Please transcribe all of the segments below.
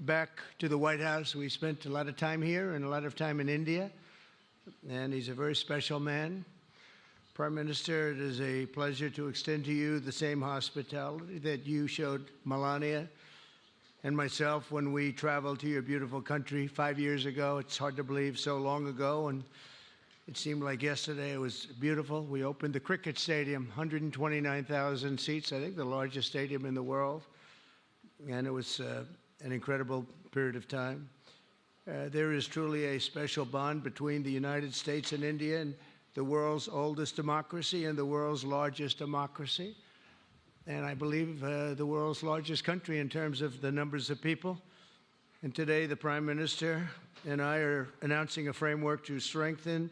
Back to the White House. We spent a lot of time here and a lot of time in India, and he's a very special man. Prime Minister, it is a pleasure to extend to you the same hospitality that you showed Melania and myself when we traveled to your beautiful country 5 years ago. It's hard to believe, so long ago, and it seemed like yesterday. It was beautiful. We opened the cricket stadium, 129,000 seats, I think the largest stadium in the world, and it was an incredible period of time. There is truly a special bond between the United States and India, and the world's oldest democracy and the world's largest democracy, and I believe the world's largest country in terms of the numbers of people. And today the Prime Minister and I are announcing a framework to strengthen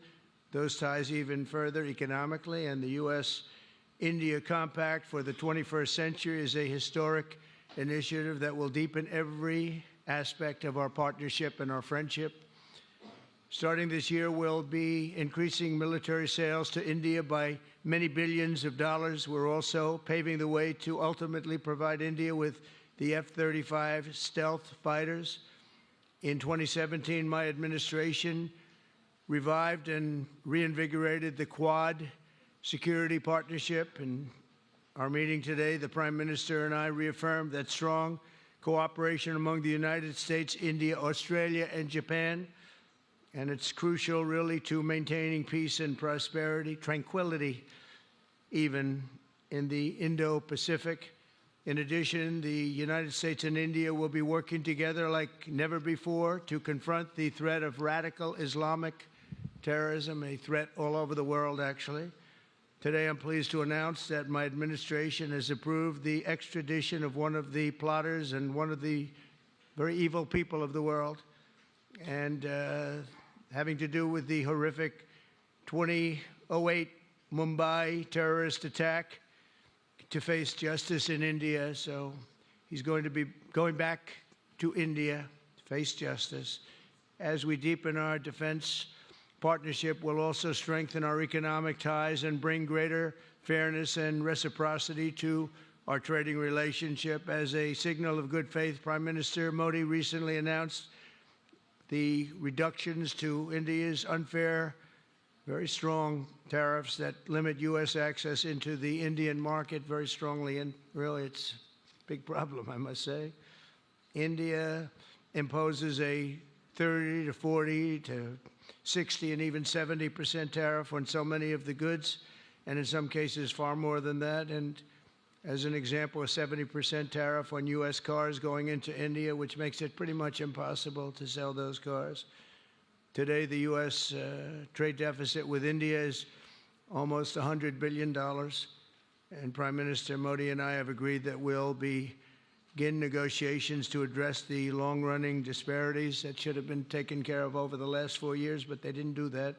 those ties even further economically, and the U.S.-India Compact for the 21st century is a historic initiative that will deepen every aspect of our partnership and our friendship. Starting this year, we'll be increasing military sales to India by many billions of dollars. We're also paving the way to ultimately provide India with the F-35 stealth fighters. In 2017, my administration revived and reinvigorated the Quad security partnership, and our meeting today, the Prime Minister and I reaffirmed that strong cooperation among the United States, India, Australia, and Japan. And it's crucial, really, to maintaining peace and prosperity, tranquility, even in the Indo-Pacific. In addition, the United States and India will be working together like never before to confront the threat of radical Islamic terrorism, a threat all over the world, actually. Today, I'm pleased to announce that my administration has approved the extradition of one of the plotters and one of the very evil people of the world, and having to do with the horrific 2008 Mumbai terrorist attack, to face justice in India. So he's going to be going back to India to face justice. As we deepen our defense partnership, will also strengthen our economic ties and bring greater fairness and reciprocity to our trading relationship. As a signal of good faith, Prime Minister Modi recently announced the reductions to India's unfair, very strong tariffs that limit U.S. access into the Indian market very strongly, and really it's a big problem, I must say. India imposes a 30 to 40 to 60 and even 70% tariff on so many of the goods, and in some cases far more than that. And as an example, a 70% tariff on U.S. cars going into India, which makes it pretty much impossible to sell those cars. Today, the U.S. Trade deficit with India is almost $100 billion, and Prime Minister Modi and I have agreed that we'll begin negotiations to address the long-running disparities that should have been taken care of over the last 4 years, but they didn't do that,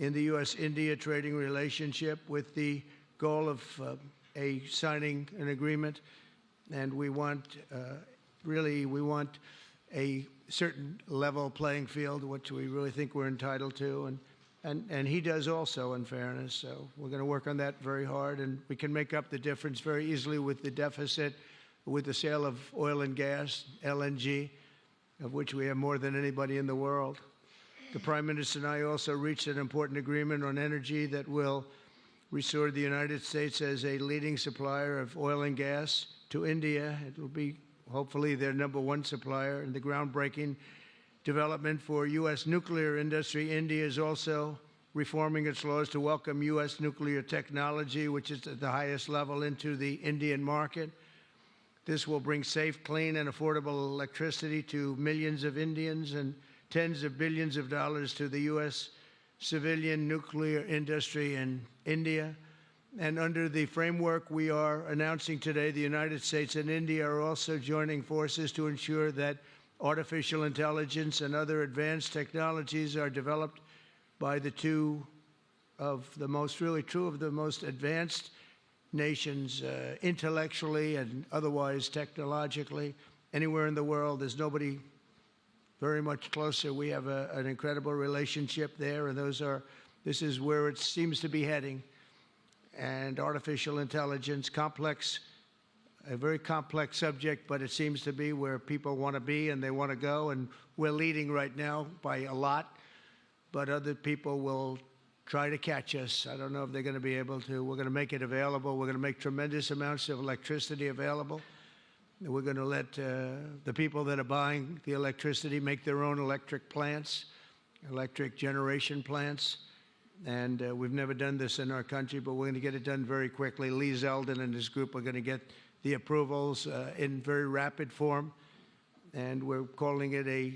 in the U.S.-India trading relationship, with the goal of signing an agreement. And we want, we want a certain level playing field, which we really think we're entitled to, and he does also, in fairness. So we're going to work on that very hard, and we can make up the difference very easily with the deficit, with the sale of oil and gas, LNG, of which we have more than anybody in the world. The Prime Minister and I also reached an important agreement on energy that will restore the United States as a leading supplier of oil and gas to India. It will be hopefully their #1 supplier. And the groundbreaking development for U.S. nuclear industry. India is also reforming its laws to welcome U.S. nuclear technology, which is at the highest level, into the Indian market. This will bring safe, clean, and affordable electricity to millions of Indians and tens of billions of dollars to the U.S. civilian nuclear industry in India. And under the framework we are announcing today, the United States and India are also joining forces to ensure that artificial intelligence and other advanced technologies are developed by the two of the most advanced nations, intellectually and otherwise technologically. Anywhere in the world, there's nobody very much closer. We have an incredible relationship there, and this is where it seems to be heading. And artificial intelligence, complex a very complex subject, but it seems to be where people want to be and they want to go, and we're leading right now by a lot, but other people will try to catch us. I don't know if they're going to be able to. We're going to make it available. We're going to make tremendous amounts of electricity available. We're going to let the people that are buying the electricity make their own electric plants, electric generation plants. And we've never done this in our country, but we're going to get it done very quickly. Lee Zeldin and his group are going to get the approvals in very rapid form. And we're calling it a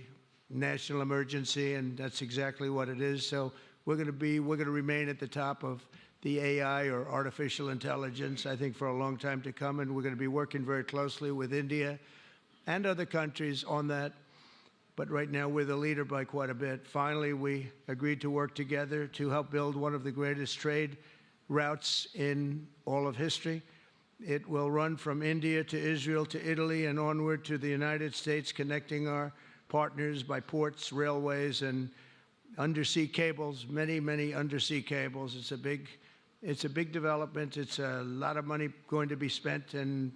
national emergency, and that's exactly what it is. So we're going to remain at the top of the AI, or artificial intelligence, I think, for a long time to come. And we're going to be working very closely with India and other countries on that. But right now, we're the leader by quite a bit. Finally, we agreed to work together to help build one of the greatest trade routes in all of history. It will run from India to Israel to Italy and onward to the United States, connecting our partners by ports, railways, and undersea cables, many, many undersea cables. It's a big development. It's a lot of money going to be spent, and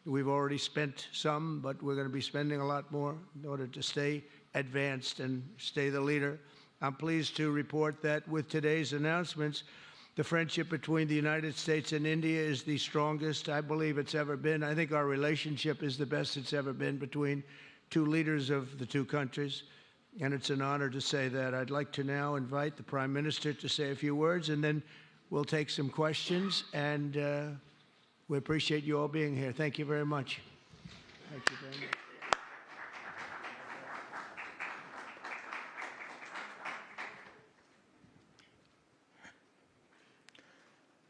we've already spent some, but we're going to be spending a lot more in order to stay advanced and stay the leader. I'm pleased to report that with today's announcements, the friendship between the United States and India is the strongest I believe it's ever been. I think our relationship is the best it's ever been between two leaders of the two countries, and it's an honor to say that. I'd like to now invite the Prime Minister to say a few words, and then we'll take some questions, and we appreciate you all being here. Thank you very much. Thank you very much.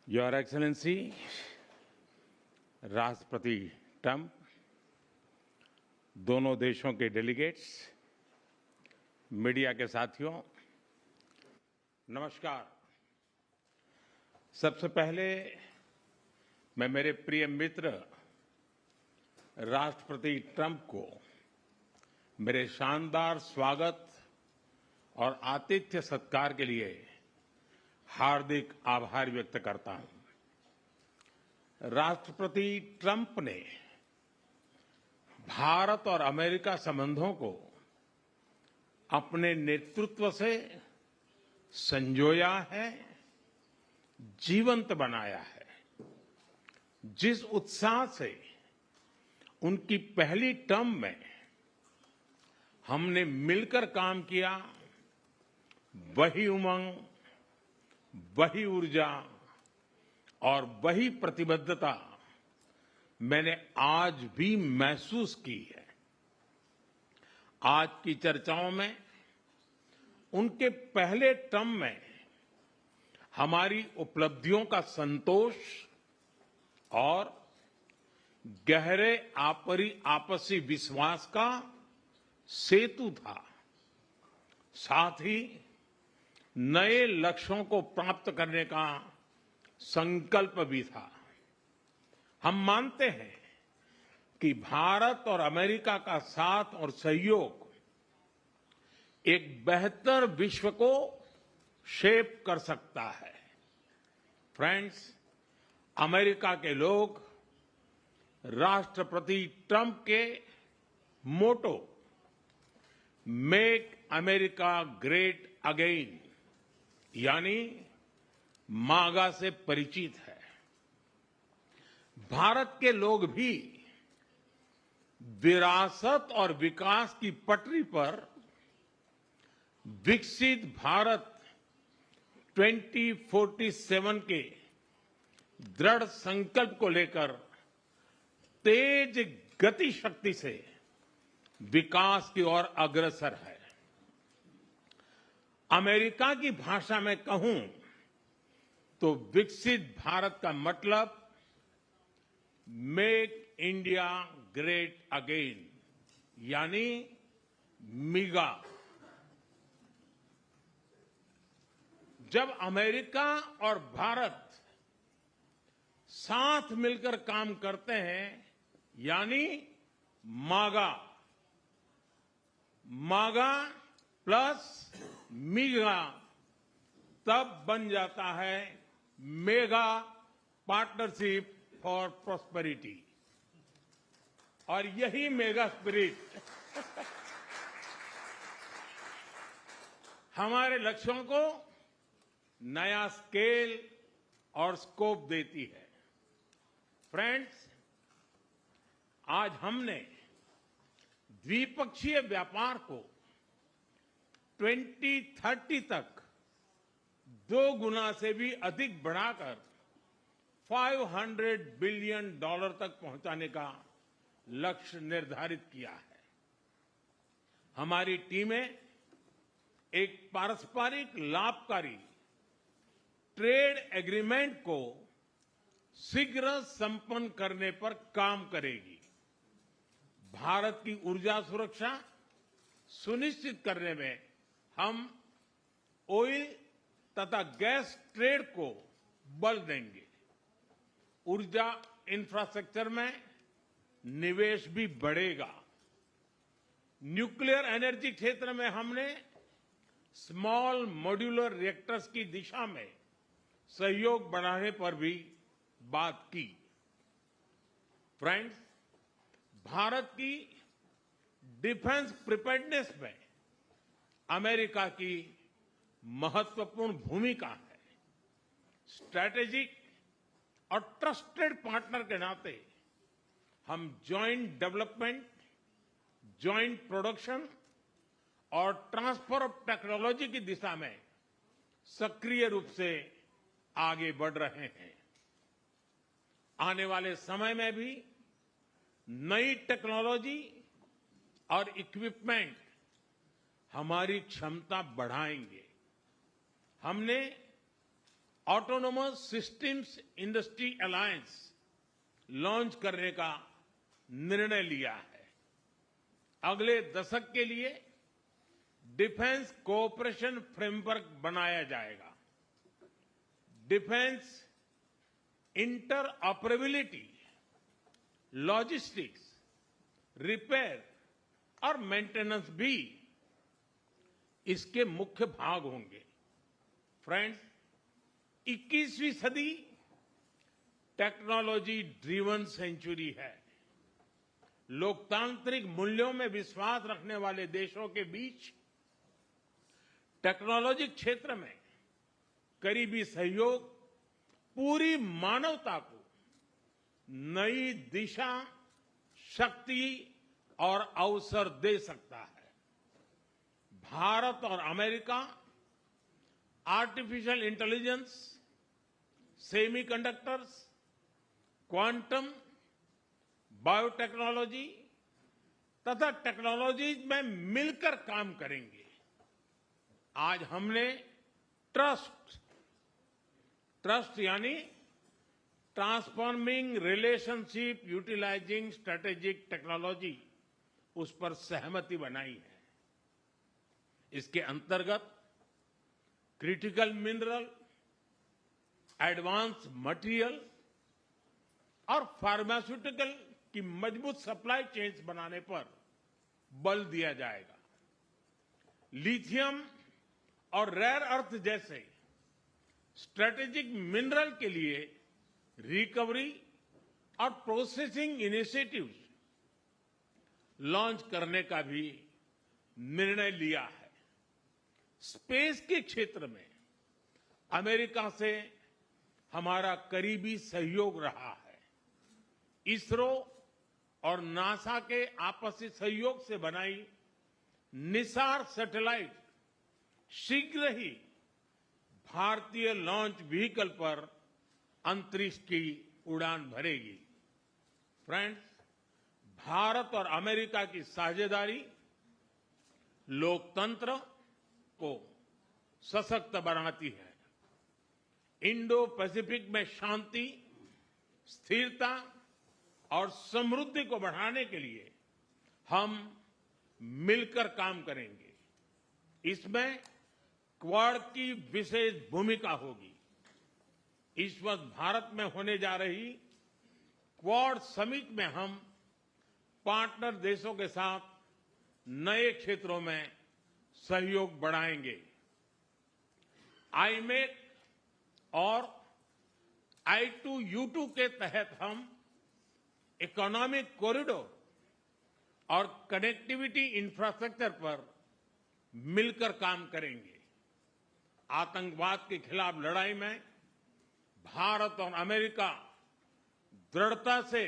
Your Excellency, राष्ट्रपति Trump, दोनों देशों के delegates, media के साथियों, नमस्कार। सबसे पहले मैं मेरे प्रिय मित्र राष्ट्रपति ट्रंप को मेरे शानदार स्वागत और आतिथ्य सत्कार के लिए हार्दिक आभार व्यक्त करता हूं। राष्ट्रपति ट्रंप ने भारत और अमेरिका संबंधों को अपने नेतृत्व से संजोया है, जीवंत बनाया है। जिस उत्साह से उनकी पहली टर्म में हमने मिलकर काम किया, वही उमंग, वही ऊर्जा और वही प्रतिबद्धता मैंने आज भी महसूस की है। आज की चर्चाओं में उनके पहले टर्म में हमारी उपलब्धियों का संतोष और गहरे आपसी विश्वास का सेतु था। साथ ही नए लक्ष्यों को प्राप्त करने का संकल्प भी था। हम मानते हैं कि भारत और अमेरिका का साथ और सहयोग एक बेहतर विश्व को शेप कर सकता है। फ्रेंड्स, अमेरिका के लोग राष्ट्रपति ट्रंप के मोटो मेक अमेरिका ग्रेट अगेन यानी मागा से परिचित है। भारत के लोग भी विरासत और विकास की पटरी पर विकसित भारत 2047 के दृढ़ संकल्प को लेकर तेज गति शक्ति से विकास की ओर अग्रसर है। अमेरिका की भाषा में कहूं तो विकसित भारत का मतलब मेक इंडिया ग्रेट अगेन यानी मिगा। जब अमेरिका और भारत साथ मिलकर काम करते हैं यानी मागा, मागा प्लस मिगा, तब बन जाता है मेगा पार्टनरशिप फॉर प्रॉस्पेरिटी। और यही मेगा स्पिरिट हमारे लक्ष्यों को नया स्केल और स्कोप देती है। फ्रेंड्स, आज हमने द्विपक्षीय व्यापार को 2030 तक 2 गुना से भी अधिक बढ़ाकर $500 बिलियन तक पहुंचाने का लक्ष्य निर्धारित किया है। हमारी टीमें एक पारस्परिक लाभकारी ट्रेड एग्रीमेंट को शीघ्र संपन्न करने पर काम करेगी। भारत की ऊर्जा सुरक्षा सुनिश्चित करने में हम ऑयल तथा गैस ट्रेड को बल देंगे। ऊर्जा इंफ्रास्ट्रक्चर में निवेश भी बढ़ेगा। न्यूक्लियर एनर्जी क्षेत्र में हमने स्मॉल मॉड्यूलर रिएक्टर्स की दिशा में सहयोग बढ़ाने पर भी बात की। फ्रेंड्स, भारत की डिफेंस प्रिपेयर्डनेस में अमेरिका की महत्वपूर्ण भूमिका है। स्ट्रैटेजिक और ट्रस्टेड पार्टनर के नाते हम जॉइंट डेवलपमेंट, जॉइंट प्रोडक्शन और ट्रांसफर ऑफ टेक्नोलॉजी की दिशा में सक्रिय रूप से आगे बढ़ रहे हैं। आने वाले समय में भी नई टेक्नोलॉजी और इक्विपमेंट हमारी क्षमता बढ़ाएंगे। हमने autonomous systems industry alliance launch करने का निर्णय लिया है। अगले दशक के लिए डिफेंस कोऑपरेशन फ्रेमवर्क बनाया जाएगा। डिफेंस इंटरऑपरेबिलिटी, लॉजिस्टिक्स, रिपेयर और मेंटेनेंस भी इसके मुख्य भाग होंगे। फ्रेंड्स, 21वीं सदी टेक्नोलॉजी ड्रिवन सेंचुरी है। लोकतांत्रिक मूल्यों में विश्वास रखने वाले देशों के बीच टेक्नोलॉजी क्षेत्र में करीबी सहयोग पूरी मानवता को नई दिशा, शक्ति और अवसर दे सकता है। भारत और America artificial intelligence, semiconductors, quantum, biotechnology तथा टेक्नोलॉजीज में मिलकर काम करेंगे। आज हमने ट्रस्ट यानी transforming relationship utilising strategic technology, उस पर सहमति बनाई है। इसके अंतर्गत क्रिटिकल मिनरल, एडवांस मटेरियल और फार्मास्यूटिकल की मजबूत सप्लाई चेन्स बनाने पर बल दिया जाएगा। लिथियम और रेयर अर्थ जैसे स्ट्रेटेजिक मिनरल के लिए रिकवरी और प्रोसेसिंग इनिशिएटिव्स लॉन्च करने का भी निर्णय लिया है। स्पेस के क्षेत्र में अमेरिका से हमारा करीबी सहयोग रहा है। इसरो और नासा के आपसी सहयोग से बनाई निसार सैटेलाइट शीघ्र ही भारतीय लॉन्च व्हीकल पर अंतरिक्ष की उड़ान भरेगी। फ्रेंड्स, भारत और अमेरिका की साझेदारी लोकतंत्र को सशक्त बनाती है। इंडो पैसिफिक में शांति, स्थिरता और समृद्धि को बढ़ाने के लिए हम मिलकर काम करेंगे। इसमें क्वाड की विशेष भूमिका होगी। इस वर्ष भारत में होने जा रही क्वाड समिट में हम पार्टनर देशों के साथ नए क्षेत्रों में सहयोग बढ़ाएंगे। आईमेक और I2U2 के तहत हम इकोनॉमिक कॉरिडोर और कनेक्टिविटी इंफ्रास्ट्रक्चर पर मिलकर काम करेंगे। आतंकवाद के खिलाफ लड़ाई में भारत और अमेरिका दृढ़ता से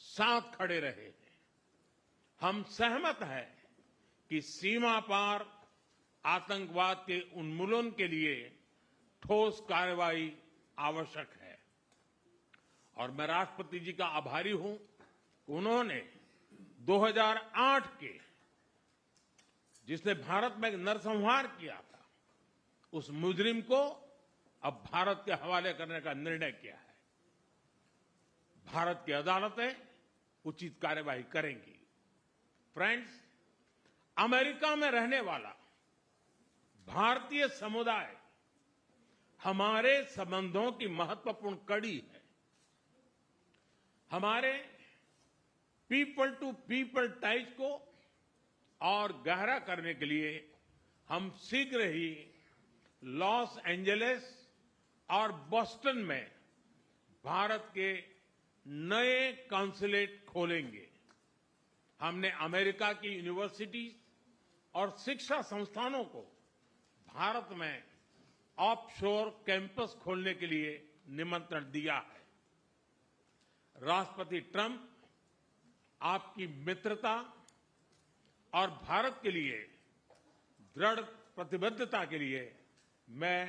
साथ खड़े रहे हैं। हम सहमत हैं कि सीमा पार आतंकवाद के उन्मूलन के लिए ठोस कार्रवाई आवश्यक है और मैं राष्ट्रपति जी का आभारी हूं कि उन्होंने 2008 के जिसने भारत में नरसंहार किया था उस मुजरिम को अब भारत के हवाले करने का निर्णय किया है। भारत की अदालतें उचित कार्यवाही करेंगी। फ्रेंड्स, अमेरिका में रहने वाला भारतीय समुदाय हमारे संबंधों की महत्वपूर्ण कड़ी है। हमारे पीपल टू पीपल टाइज को और गहरा करने के लिए हम शीघ्र ही लॉस एंजलिस और बोस्टन में भारत के नए कॉन्सुलेट खोलेंगे। हमने अमेरिका की यूनिवर्सिटीज और शिक्षा संस्थानों को भारत में ऑफशोर कैंपस खोलने के लिए निमंत्रण दिया है। राष्ट्रपति ट्रंप, आपकी मित्रता और भारत के लिए दृढ़ प्रतिबद्धता के लिए मैं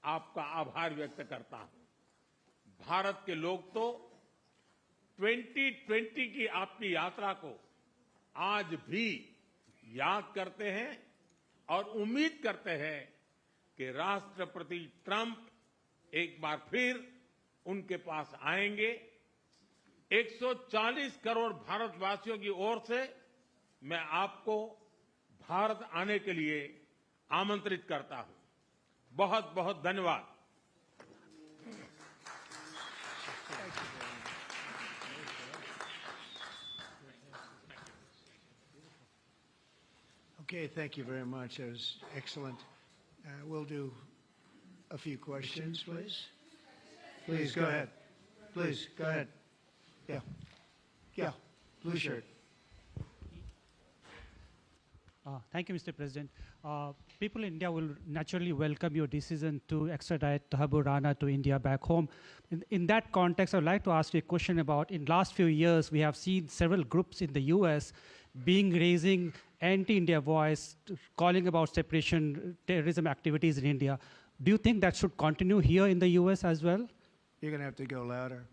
आपका आभार व्यक्त करता हूं। भारत के लोग तो 2020 की आपकी यात्रा को आज भी याद करते हैं और उम्मीद करते हैं कि राष्ट्रपति ट्रंप एक बार फिर उनके पास आएंगे। 140 करोड़ भारतवासियों की ओर से मैं आपको भारत आने के लिए आमंत्रित करता हूं। बहुत बहुत धन्यवाद। Okay, thank you very much. That was excellent. We'll do a few questions, please. Please, go ahead. Please, go ahead. Yeah. Yeah, blue shirt. Thank you, Mr. President. People in India will naturally welcome your decision to extradite Thakur Rana to India back home. In that context, I would like to ask you a question about, in last few years, we have seen several groups in the US raising anti-India voice, calling about separation, terrorism activities in India. Do you think that should continue here in the US as well? You're going to have to go louder.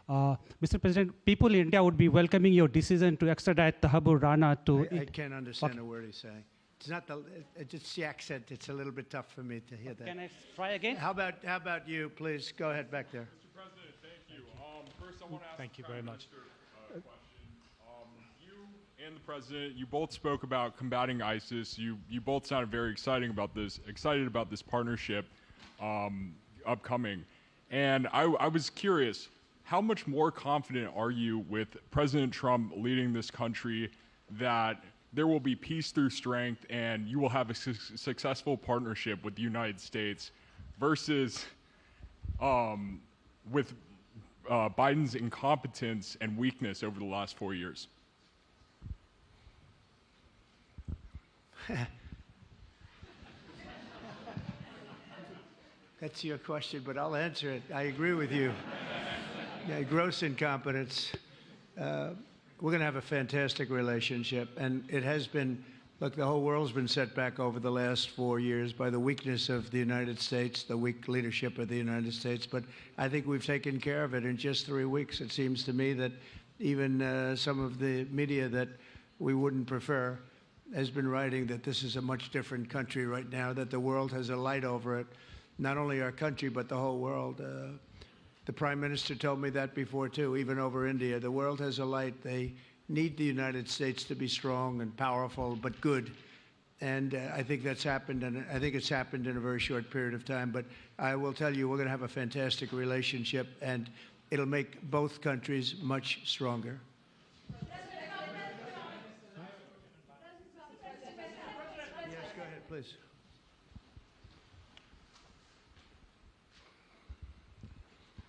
Mr. President, people in India would be welcoming your decision to extradite Thakur Rana to... I can't understand a word he's saying. It's not it's the accent. It's a little bit tough for me to hear that. Can I try again? How about you, please? Go ahead back there. Mr. President, thank you. First, I want to ask Thank you very much. a question. You and the President, you both spoke about combating ISIS. You both sounded very excited about this partnership upcoming. And I was curious, how much more confident are you with President Trump leading this country that there will be peace through strength and you will have a successful partnership with the United States versus with Biden's incompetence and weakness over the last 4 years? That's your question, but I'll answer it. I agree with you. Yeah, gross incompetence. We're going to have a fantastic relationship, and it has been, look, the whole world's been set back over the last 4 years by the weakness of the United States, the weak leadership of the United States, but I think we've taken care of it in just 3 weeks. It seems to me that even some of the media that we wouldn't prefer has been writing that this is a much different country right now, that the world has a light over it, not only our country, but the whole world. The Prime Minister told me that before, too, even over India. The world has a light. They need the United States to be strong and powerful, but good. And I think that's happened, and I think it's happened in a very short period of time. But I will tell you, we're going to have a fantastic relationship, and it'll make both countries much stronger. Yes, go ahead, please.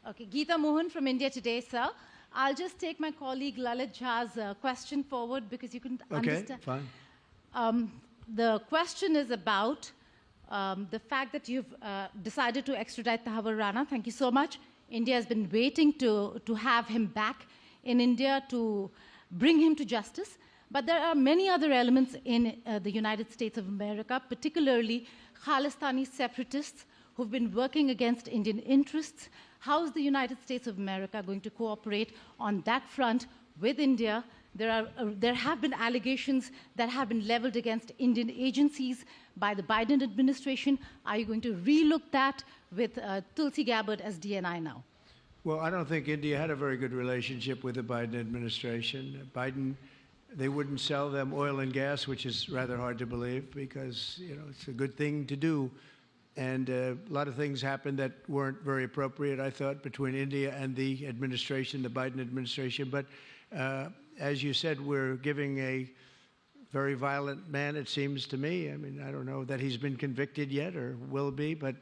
Okay, Geeta Mohan from India Today, sir. I'll just take my colleague Lalit Jha's question forward because you can Okay, understand. fine. The question is about the fact that you've decided to extradite Tahabur Rana. Thank you so much. India has been waiting to have him back in India to bring him to justice. But there are many other elements in the United States of America, particularly Khalistani separatists who've been working against Indian interests. How is the United States of America going to cooperate on that front with India? There have been allegations that have been leveled against Indian agencies by the Biden administration. Are you going to relook that with Tulsi Gabbard as DNI now? Well, I don't think India had a very good relationship with the Biden administration. They wouldn't sell them oil and gas, which is rather hard to believe because, it's a good thing to do. And a lot of things happened that weren't very appropriate, I thought, between India and the administration, the Biden administration. But as you said, we're giving a very violent man, it seems to me. I mean, I don't know that he's been convicted yet or will be, but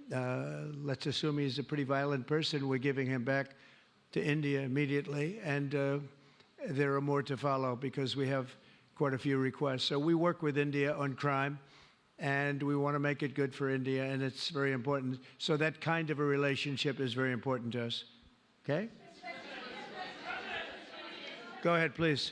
let's assume he's a pretty violent person. We're giving him back to India immediately. And there are more to follow because we have quite a few requests. So we work with India on crime. And we want to make it good for India, and it's very important. So that kind of a relationship is very important to us. Okay? Go ahead, please.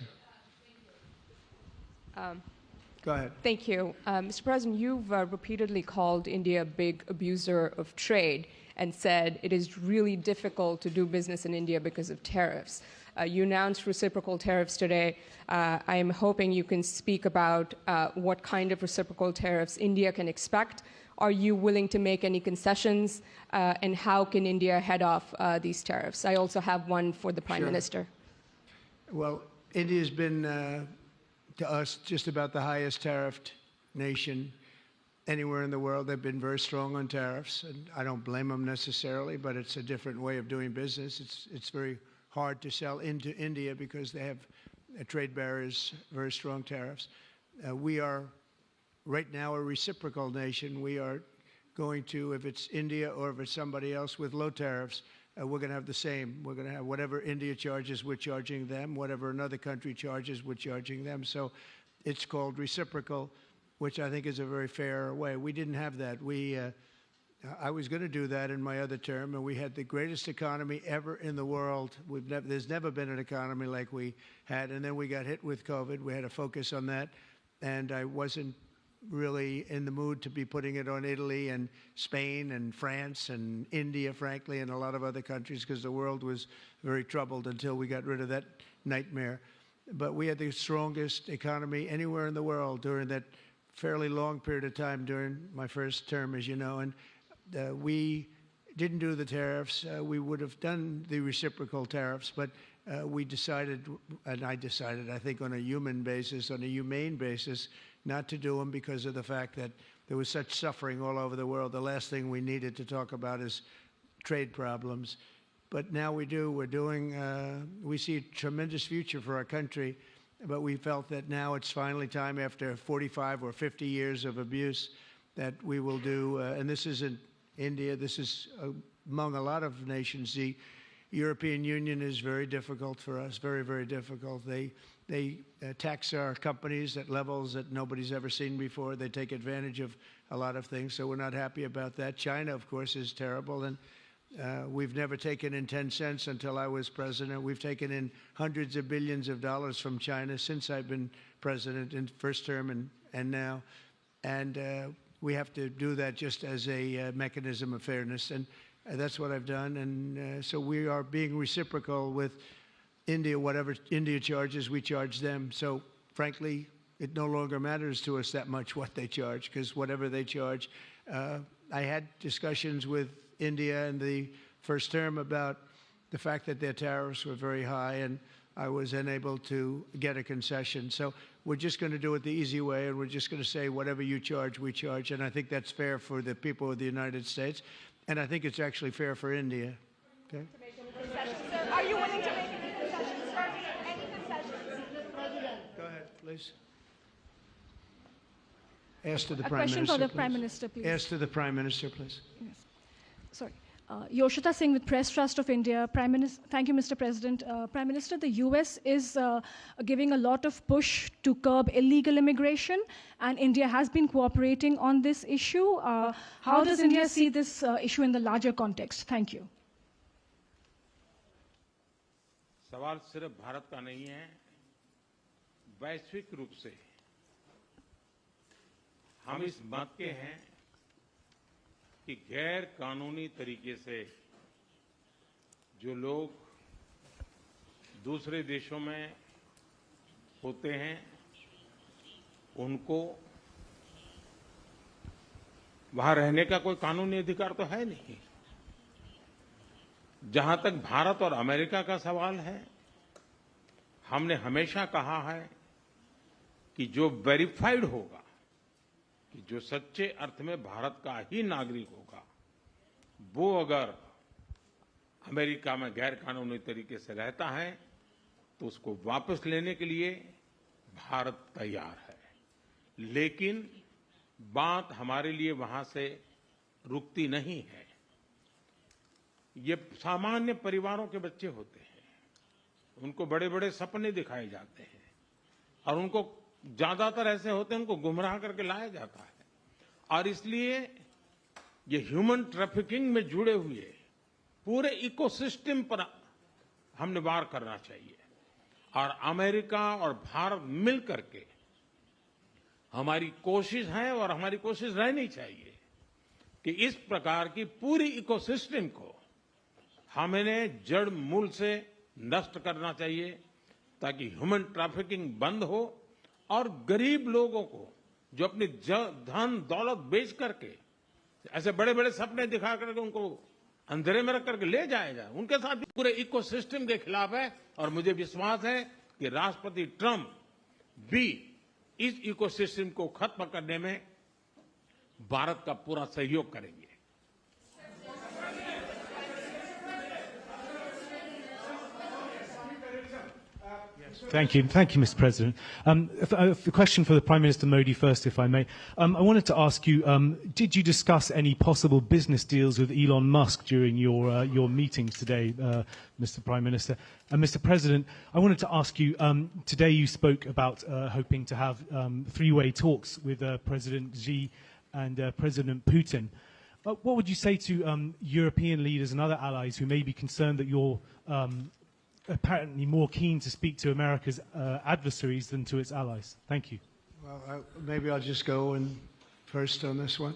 Go ahead. Thank you. Mr. President, you've repeatedly called India a big abuser of trade and said it is really difficult to do business in India because of tariffs. You announced reciprocal tariffs today. I am hoping you can speak about what kind of reciprocal tariffs India can expect. Are you willing to make any concessions? And how can India head off these tariffs? I also have one for the Prime Minister. Well, India's been, to us, just about the highest tariffed nation anywhere in the world. They've been very strong on tariffs, and I don't blame them necessarily, but it's a different way of doing business. It's very hard to sell into India because they have trade barriers, very strong tariffs. We are right now a reciprocal nation. We are going to, if it's India or if it's somebody else with low tariffs, we're going to have the same. We're going to have whatever India charges, we're charging them. Whatever another country charges, we're charging them. So it's called reciprocal, which I think is a very fair way. We didn't have that. I was going to do that in my other term, and we had the greatest economy ever in the world. There's never been an economy like we had, and then we got hit with COVID. We had to focus on that, and I wasn't really in the mood to be putting it on Italy and Spain and France and India, frankly, and a lot of other countries because the world was very troubled until we got rid of that nightmare. But we had the strongest economy anywhere in the world during that fairly long period of time during my first term, as you know, and we didn't do the tariffs. We would have done the reciprocal tariffs, but we decided, and I decided, I think, on a human basis, on a humane basis, not to do them because of the fact that there was such suffering all over the world. The last thing we needed to talk about is trade problems. But now we do. We're doing, we see a tremendous future for our country, but we felt that now it's finally time, after 45 or 50 years of abuse, that we will do, and this isn't India, this is among a lot of nations. The European Union is very difficult for us, very, very difficult. They tax our companies at levels that nobody's ever seen before. They take advantage of a lot of things, so we're not happy about that. China, of course, is terrible, and we've never taken in 10 cents until I was president. We've taken in hundreds of billions of dollars from China since I've been president in first term and now. And we have to do that just as a mechanism of fairness. And that's what I've done. And so we are being reciprocal with India. Whatever India charges, we charge them. So frankly, it no longer matters to us that much what they charge, because whatever they charge, I had discussions with India in the first term about the fact that their tariffs were very high, and I was unable to get a concession. So we're just going to do it the easy way, and we're just going to say whatever you charge, we charge. And I think that's fair for the people of the United States, and I think it's actually fair for India. Okay? Are you willing to make any concessions, sir? Any concessions? Go ahead, please. Ask to the A Prime question Minister, for the please. Prime Minister, please. Ask to the Prime Minister, please. Yes. Sorry. Yoshita Singh with Press Trust of India. Thank you, Mr. President. Prime Minister, the US is giving a lot of push to curb illegal immigration, and India has been cooperating on this issue. How does India see this issue in the larger context? Thank you. सवाल सिर्फ भारत का नहीं है, वैश्विक रूप से हम इस मत के हैं कि गैर कानूनी तरीके से जो लोग दूसरे देशों में होते हैं उनको वहां रहने का कोई कानूनी अधिकार तो है नहीं। जहां तक भारत और अमेरिका का सवाल है, हमने हमेशा कहा है कि जो वेरीफाइड होगा, कि जो सच्चे अर्थ में भारत का ही नागरिक होगा, वो अगर अमेरिका में गैर कानूनी तरीके से रहता है तो उसको वापस लेने के लिए भारत तैयार है। लेकिन बात हमारे लिए वहां से रुकती नहीं है। ये सामान्य परिवारों के बच्चे होते हैं, उनको बड़े बड़े सपने दिखाए जाते हैं और उनको ज्यादातर ऐसे होते हैं उनको गुमराह करके लाया जाता है। और इसलिए ये ह्यूमन ट्रैफिकिंग में जुड़े हुए पूरे इकोसिस्टम पर हमने वार करना चाहिए। और अमेरिका और भारत मिल करके हमारी कोशिश है और हमारी कोशिश रहनी चाहिए कि इस प्रकार की पूरी इकोसिस्टम को हमें जड़ मूल से नष्ट करना चाहिए ताकि ह्यूमन ट्रैफिकिंग बंद हो और गरीब लोगों को जो अपनी धन दौलत बेच करके ऐसे बड़े बड़े सपने दिखा करके उनको अंधेरे में रख करके ले जाया जाए, उनके साथ भी पूरे इकोसिस्टम के खिलाफ है। और मुझे विश्वास है कि राष्ट्रपति ट्रंप भी इस इकोसिस्टम को खत्म करने में भारत का पूरा सहयोग करेंगे। Thank you, Mr. President. A question for the Prime Minister Modi first, if I may. I wanted to ask you: did you discuss any possible business deals with Elon Musk during your meetings today, Mr. Prime Minister? And Mr. President, I wanted to ask you: today you spoke about hoping to have three-way talks with President Xi and President Putin. What would you say to European leaders and other allies who may be concerned that you're apparently more keen to speak to America's adversaries than to its allies? Thank you. Well, maybe I'll just go in first on this one.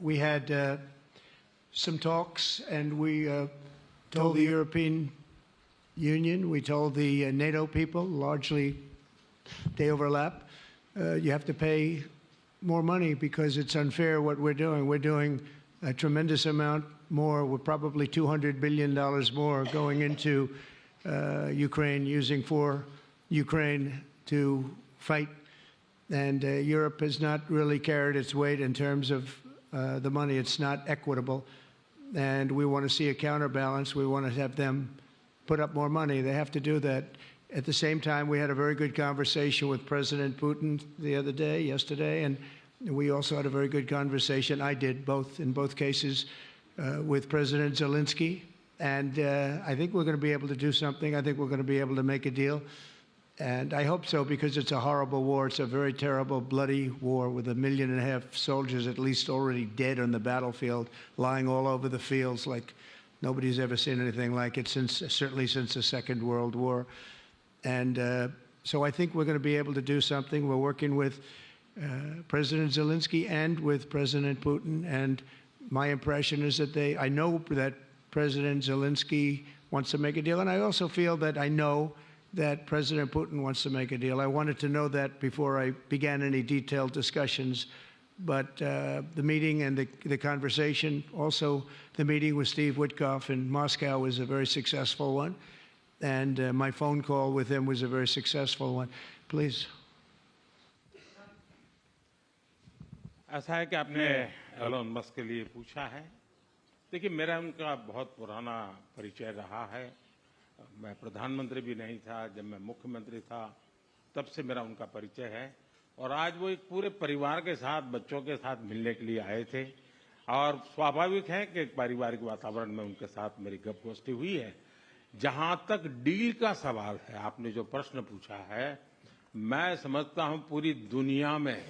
We had some talks, and we told the European Union, we told the NATO people, largely they overlap, you have to pay more money because it's unfair what we're doing. We're doing a tremendous amount more. We're probably $200 billion more going into Ukraine, using for Ukraine to fight. And Europe has not really carried its weight in terms of the money. It's not equitable. And we want to see a counterbalance. We want to have them put up more money. They have to do that. At the same time, we had a very good conversation with President Putin yesterday, and we also had a very good conversation. I did in both cases, with President Zelensky. And I think we're going to be able to do something. I think we're going to be able to make a deal. And I hope so, because it's a horrible war. It's a very terrible, bloody war with 1.5 million soldiers at least already dead on the battlefield, lying all over the fields like nobody's ever seen anything like it, certainly since the Second World War. And so I think we're going to be able to do something. We're working with President Zelensky and with President Putin. And my impression is that I know that President Zelensky wants to make a deal. And I also feel that I know that President Putin wants to make a deal. I wanted to know that before I began any detailed discussions. But the meeting and the conversation, also the meeting with Steve Witkoff in Moscow, was a very successful one. And my phone call with him was a very successful one. Please. ऐसा है कि आपने Elon Musk के लिए पूछा है। देखिए, मेरा उनका बहुत पुराना परिचय रहा है। मैं प्रधानमंत्री भी नहीं था, जब मैं मुख्यमंत्री था तब से मेरा उनका परिचय है। और आज वो एक पूरे परिवार के साथ, बच्चों के साथ मिलने के लिए आए थे। और स्वाभाविक है कि एक पारिवारिक वातावरण में उनके साथ मेरी गपगोष्ठी हुई है। जहां तक डील का सवाल है, आपने जो प्रश्न पूछा है, मैं समझता हूं पूरी दुनिया में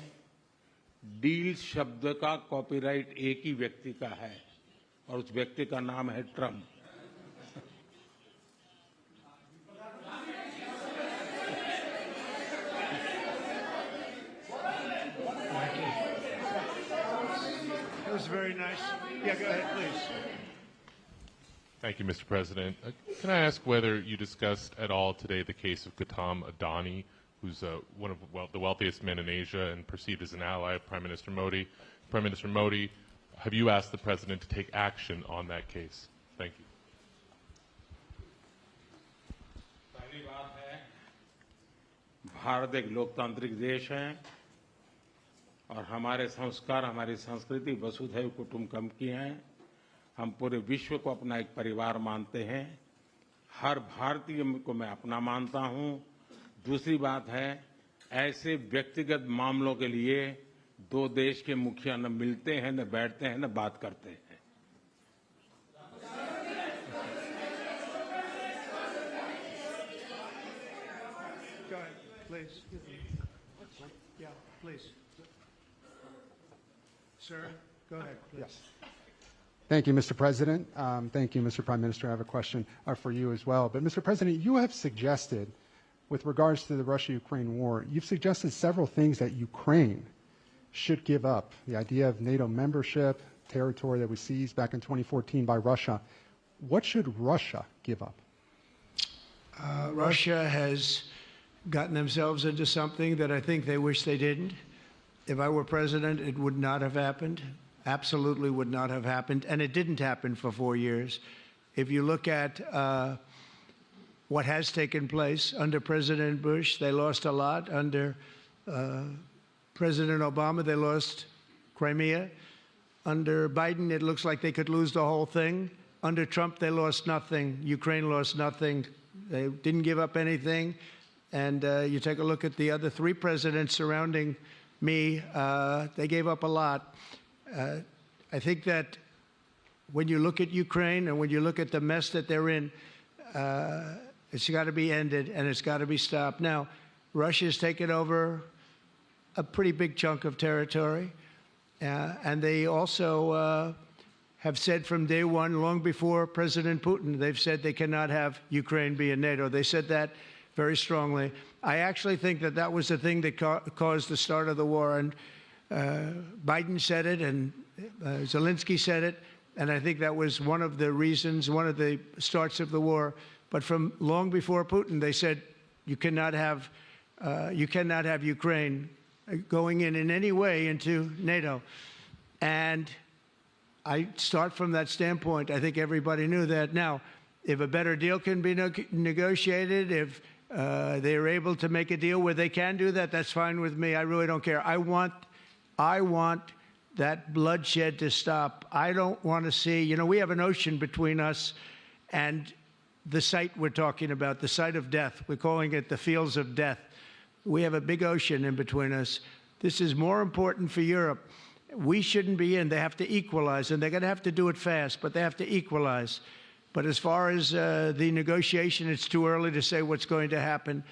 डील शब्द का कॉपीराइट एक ही व्यक्ति का है और उस व्यक्ति का नाम है Trump. That was very nice. Yeah, go ahead, please. Thank you, Mr. President. Can I ask whether you discussed at all today the case of Gautam Adani, who's one of the wealthiest men in Asia and perceived as an ally of Prime Minister Modi? Prime Minister Modi, have you asked the President to take action on that case? Thank you. पहली बात है, भारत एक लोकतांत्रिक देश है और हमारे संस्कार, हमारी संस्कृति वसुधैव कुटुंबकम की हैं। हम पूरे विश्व को अपना एक परिवार मानते हैं। हर भारतीय को मैं अपना मानता हूं। दूसरी बात है, ऐसे व्यक्तिगत मामलों के लिए दो देश के मुखिया न मिलते हैं, न बैठते हैं, न बात करते हैं। Go ahead, please. Yeah, please. Sir, go ahead, please. Yes. Thank you, Mr. President. Thank you, Mr. Prime Minister. I have a question for you as well. But, Mr. President, you have suggested, with regards to the Russia-Ukraine war, you've suggested several things that Ukraine should give up. The idea of NATO membership, territory that was seized back in 2014 by Russia. What should Russia give up? Russia has gotten themselves into something that I think they wish they didn't. If I were president, it would not have happened. Absolutely would not have happened. And it didn't happen for 4 years. If you look at what has taken place under President Bush, they lost a lot. Under President Obama, they lost Crimea. Under Biden, it looks like they could lose the whole thing. Under Trump, they lost nothing. Ukraine lost nothing. They didn't give up anything. And you take a look at the other 3 presidents surrounding me, they gave up a lot. I think that when you look at Ukraine and when you look at the mess that they're in, it's got to be ended and it's got to be stopped. Now, Russia's taken over a pretty big chunk of territory, and they also have said from day one, long before President Putin, they've said they cannot have Ukraine be in NATO. They said that very strongly. I actually think that that was the thing that caused the start of the war. And Biden said it, and Zelensky said it, and I think that was one of the reasons, one of the starts of the war. But from long before Putin, they said you cannot have Ukraine going in any way into NATO. And I start from that standpoint. I think everybody knew that. Now, if a better deal can be negotiated, if they're able to make a deal where they can do that, that's fine with me. I really don't care. I want that bloodshed to stop. I don't want to see, we have an ocean between us and the site we're talking about, the site of death. We're calling it the fields of death. We have a big ocean in between us. This is more important for Europe. We shouldn't be in. They have to equalize, and they're going to have to do it fast, but they have to equalize. But as far as the negotiation, it's too early to say what's going to happen.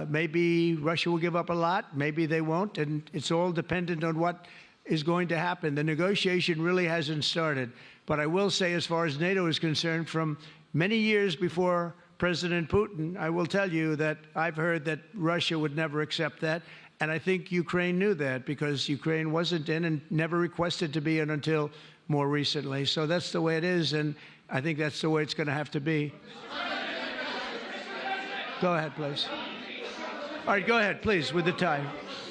Maybe Russia will give up a lot. Maybe they won't. And it's all dependent on what is going to happen. The negotiation really hasn't started. But I will say, as far as NATO is concerned, from many years before President Putin, I will tell you that I've heard that Russia would never accept that. And I think Ukraine knew that, because Ukraine wasn't in and never requested to be in until more recently. So that's the way it is. And I think that's the way it's going to have to be. Go ahead, please. All right, go ahead, please, with the tie.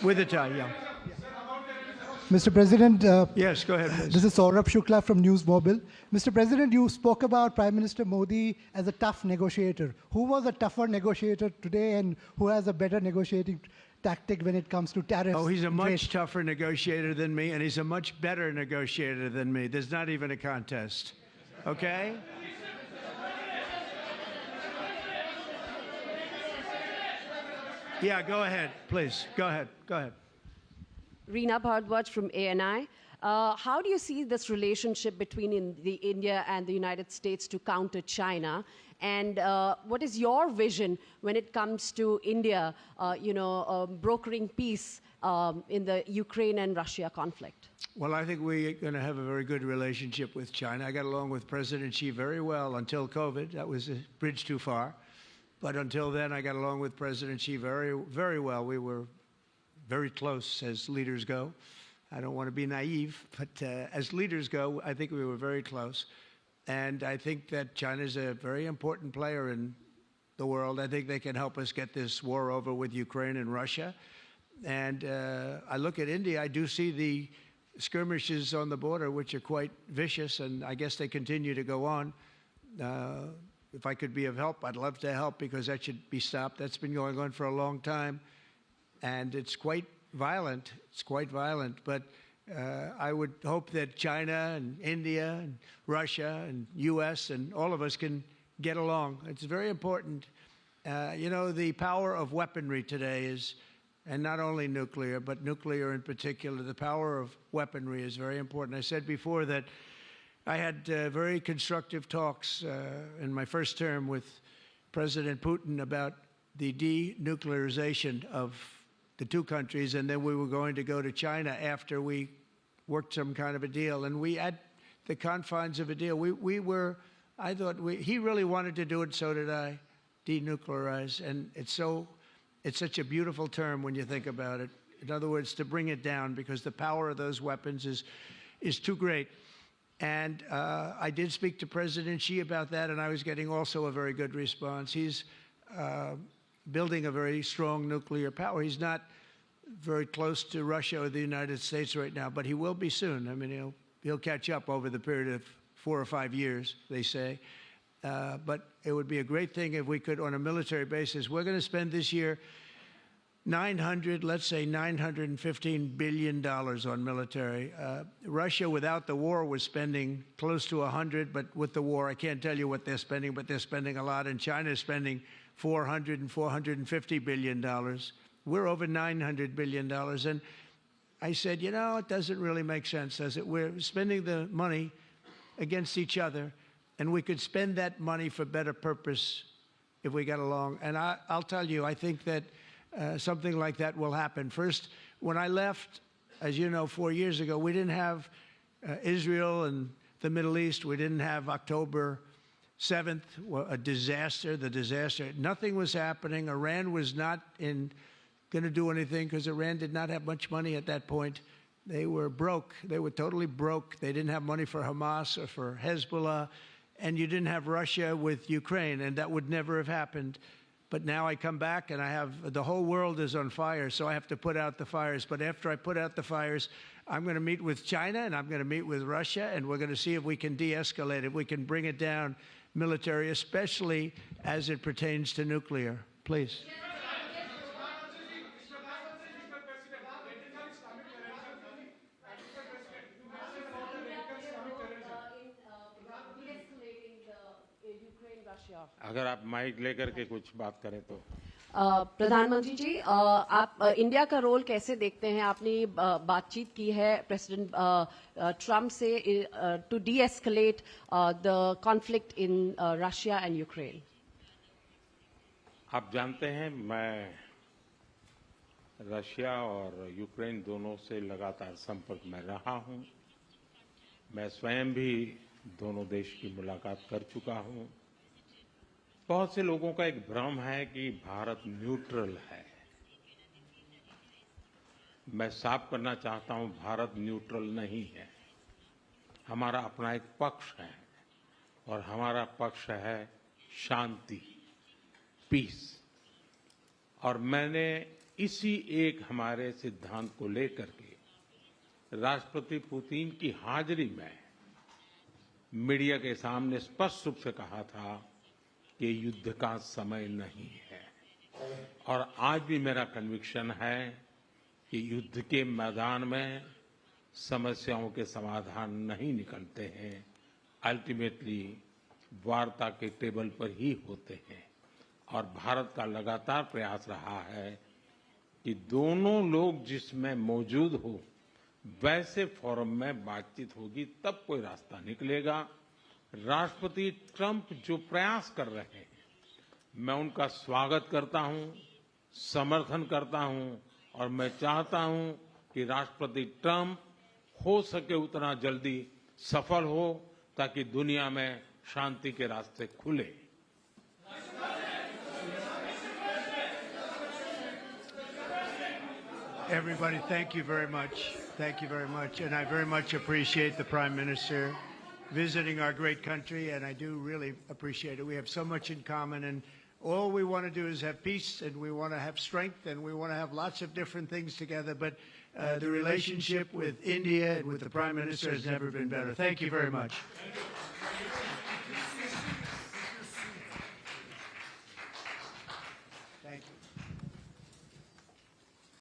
With the tie, yeah. Mr. President. Yes, go ahead, please. This is Saurabh Shukla from News Mobile. Mr. President, you spoke about Prime Minister Modi as a tough negotiator. Who was a tougher negotiator today, and who has a better negotiating tactic when it comes to tariffs? Oh, he's a much tougher negotiator than me, and he's a much better negotiator than me. There's not even a contest. Okay? Yeah, go ahead, please. Go ahead. Go ahead. Reena Bhardwaj from ANI. How do you see this relationship between India and the United States to counter China? And what is your vision when it comes to India, brokering peace in the Ukraine and Russia conflict? Well, I think we're going to have a very good relationship with China. I got along with President Xi very well until COVID. That was a bridge too far. But until then, I got along with President Xi very, very well. We were very close as leaders go. I don't want to be naive, but as leaders go, I think we were very close. And I think that China is a very important player in the world. I think they can help us get this war over with Ukraine and Russia. And I look at India, I do see the skirmishes on the border, which are quite vicious, and I guess they continue to go on. If I could be of help, I'd love to help, because that should be stopped. That's been going on for a long time, and it's quite violent. It's quite violent, but I would hope that China and India and Russia and U.S. and all of us can get along. It's very important. The power of weaponry today is, and not only nuclear, but nuclear in particular, the power of weaponry is very important. I said before that I had very constructive talks in my first term with President Putin about the denuclearization of the two countries, and then we were going to go to China after we worked some kind of a deal. And we, at the confines of a deal, he really wanted to do it, so did I, denuclearize. And it's such a beautiful term when you think about it. In other words, to bring it down, because the power of those weapons is too great. And I did speak to President Xi about that, and I was getting also a very good response. He's building a very strong nuclear power. He's not very close to Russia or the United States right now, but he will be soon. I mean, he'll catch up over the period of 4 or 5 years, they say. But it would be a great thing if we could, on a military basis. We're going to spend this year $915 billion on military. Russia, without the war, was spending close to 100, but with the war, I can't tell you what they're spending, but they're spending a lot. And China is spending $400 and $450 billion. We're over $900 billion. And I said, it doesn't really make sense, does it? We're spending the money against each other, and we could spend that money for better purpose if we got along. And I'll tell you, I think that something like that will happen. First, when I left, as you know, 4 years ago, we didn't have Israel and the Middle East. We didn't have October 7th, a disaster, the disaster. Nothing was happening. Iran was not going to do anything, because Iran did not have much money at that point. They were broke. They were totally broke. They didn't have money for Hamas or for Hezbollah. And you didn't have Russia with Ukraine, and that would never have happened. But now I come back, and the whole world is on fire, so I have to put out the fires. But after I put out the fires, I'm going to meet with China, and I'm going to meet with Russia, and we're going to see if we can de-escalate it. We can bring it down military, especially as it pertains to nuclear. Please. अगर आप mic लेकर के कुछ बात करें तो प्रधानमंत्री जी, आप इंडिया का रोल कैसे देखते हैं? आपने बातचीत की है प्रेसिडेंट ट्रम्प से to de-escalate the conflict in Russia and Ukraine. आप जानते हैं, मैं रशिया और यूक्रेन दोनों से लगातार संपर्क में रहा हूं. मैं स्वयं भी दोनों देश की मुलाकात कर चुका हूं. बहुत से लोगों का एक भ्रम है कि भारत न्यूट्रल है. मैं साफ करना चाहता हूं, भारत न्यूट्रल नहीं है. हमारा अपना एक पक्ष है, और हमारा पक्ष है शांति, पीस. और मैंने इसी एक हमारे सिद्धांत को लेकर के राष्ट्रपति पुतिन की हाजिरी में मीडिया के सामने स्पष्ट रूप से कहा था कि युद्ध का समय नहीं है. और आज भी मेरा कन्विक्शन है कि युद्ध के मैदान में समस्याओं के समाधान नहीं निकलते हैं. अल्टीमेटली वार्ता के टेबल पर ही होते हैं. और भारत का लगातार प्रयास रहा है कि दोनों लोग जिसमें मौजूद हो, वैसे फोरम में बातचीत होगी तब कोई रास्ता निकलेगा। राष्ट्रपति ट्रंप जो प्रयास कर रहे हैं, मैं उनका स्वागत करता हूं, समर्थन करता हूं और मैं चाहता हूं कि राष्ट्रपति ट्रंप हो सके उतना जल्दी सफल हो ताकि दुनिया में शांति के रास्ते खुले। Everybody, thank you very much. Thank you very much. And I very much appreciate the Prime Minister visiting our great country, and I do really appreciate it. We have so much in common, and all we want to do is have peace, and we want to have strength, and we want to have lots of different things together. But the relationship with India and with the Prime Minister has never been better. Thank you very much.